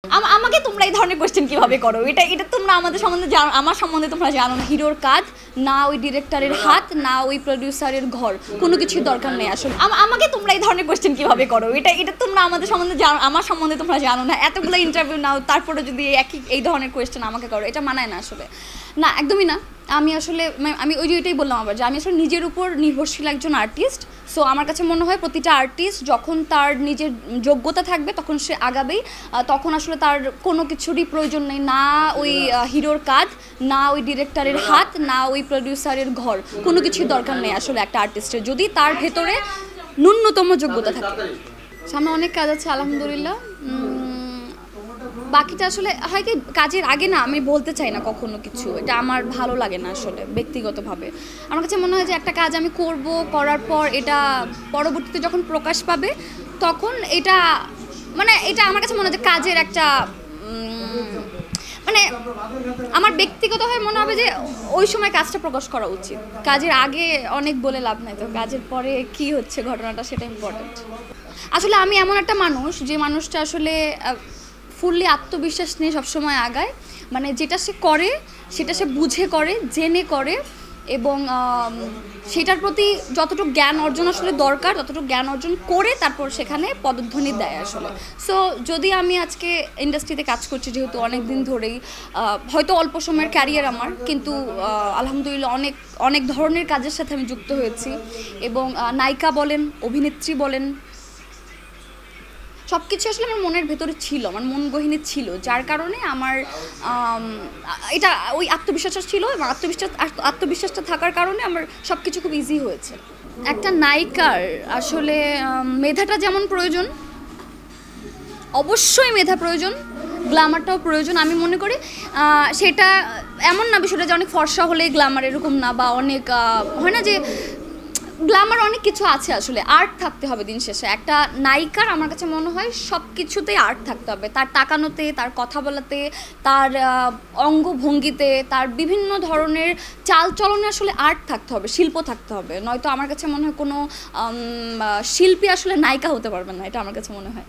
আমাকে তোমরা এই ধরনের কোশ্চেন কিভাবে করো? এটা এটা তোমরা আমাদের সম্বন্ধে আমার সম্বন্ধে তোমরা জানো না। হিরোর কাজ না ওই ডিরেক্টরের হাত না ওই প্রডিউসারের ঘর, কোনো কিছুর দরকার নেই আসলে। আমাকে তোমরা এই ধরনের কোশ্চেন কিভাবে করো? এটা এটা তোমরা আমাদের সম্বন্ধে আমার সম্বন্ধে তোমরা জানো না। এতগুলো ইন্টারভিউ নাও, তারপরে যদি এই ধরনের কোয়েশ্চেন আমাকে করো, এটা মানায় না আসলে। না, একদমই না। আমি আসলে আমি ওইটাই বললাম আবার, যে আমি আসলে নিজের উপর নির্ভরশীল একজন আর্টিস্ট। সো আমার কাছে মনে হয় প্রতিটা আর্টিস্ট যখন তার নিজের যোগ্যতা থাকবে তখন সে আগাবেই। তখন আসলে তার কোনো কিছুরই প্রয়োজন নেই, না ওই হিরোর কাজ না ওই ডিরেক্টরের হাত না ওই প্রডিউসারের ঘর, কোনো কিছুর দরকার নেই আসলে একটা আর্টিস্টের, যদি তার ভেতরে ন্যূনতম যোগ্যতা থাকে। সামনে অনেক কাজ আছে আলহামদুলিল্লাহ। বাকিটা আসলে হয় কি, কাজের আগে না আমি বলতে চাই না কখনো কিছু, এটা আমার ভালো লাগে না আসলে ব্যক্তিগতভাবে। আমার কাছে মনে হয় যে একটা কাজ আমি করব, করার পর এটা পরবর্তীতে যখন প্রকাশ পাবে তখন এটা এটা আমার কাছে মনে হয় যে কাজের একটা আমার ব্যক্তিগতভাবে মনে হবে যে ওই সময় কাজটা প্রকাশ করা উচিত। কাজের আগে অনেক বলে লাভ নাই, তো কাজের পরে কি হচ্ছে ঘটনাটা সেটা ইম্পর্টেন্ট। আসলে আমি এমন একটা মানুষ, যে মানুষটা আসলে ফুললি আত্মবিশ্বাস নিয়ে সবসময় আগায়। যেটা সে করে সেটা সে বুঝে করে, জেনে করে, এবং সেটার প্রতি যতটুকু জ্ঞান অর্জন আসলে দরকার ততটুকু জ্ঞান অর্জন করে তারপর সেখানে পদধ্বনি দেয় আসলে। সো যদি আমি আজকে ইন্ডাস্ট্রিতে কাজ করছি যেহেতু অনেক দিন ধরেই, হয়তো অল্প সময়ের ক্যারিয়ার আমার, কিন্তু আলহামদুলিল্লাহ অনেক অনেক ধরনের কাজের সাথে আমি যুক্ত হয়েছি, এবং নায়িকা বলেন, অভিনেত্রী বলেন, সব কিছু আসলে আমার মনের ভেতরে ছিল, আমার মন গহিনী ছিল, যার কারণে আমার এটা ওই আত্মবিশ্বাসটা ছিল, এবং আত্মবিশ্বাসটা থাকার কারণে আমার সব কিছু খুব ইজি হয়েছে। একটা নায়িকার আসলে মেধাটা যেমন প্রয়োজন, অবশ্যই মেধা প্রয়োজন, গ্ল্যামারটাও প্রয়োজন। আমি মনে করি সেটা এমন না বিষয়টা যে অনেক ফর্সা হলেই গ্ল্যামার, এরকম না, বা অনেক হয় না যে গ্ল্যামার, অনেক কিছু আছে আসলে, আর্ট থাকতে হবে। দিন শেষে একটা নায়িকার আমার কাছে মনে হয় সব কিছুতেই আর্ট থাকতে হবে, তার তাকানোতে, তার কথা বলাতে, তার অঙ্গভঙ্গিতে, তার বিভিন্ন ধরনের চালচলনে আসলে আর্ট থাকতে হবে, শিল্প থাকতে হবে। নয়তো আমার কাছে মনে হয় কোনো শিল্পী আসলে নায়িকা হতে পারবে না, এটা আমার কাছে মনে হয়।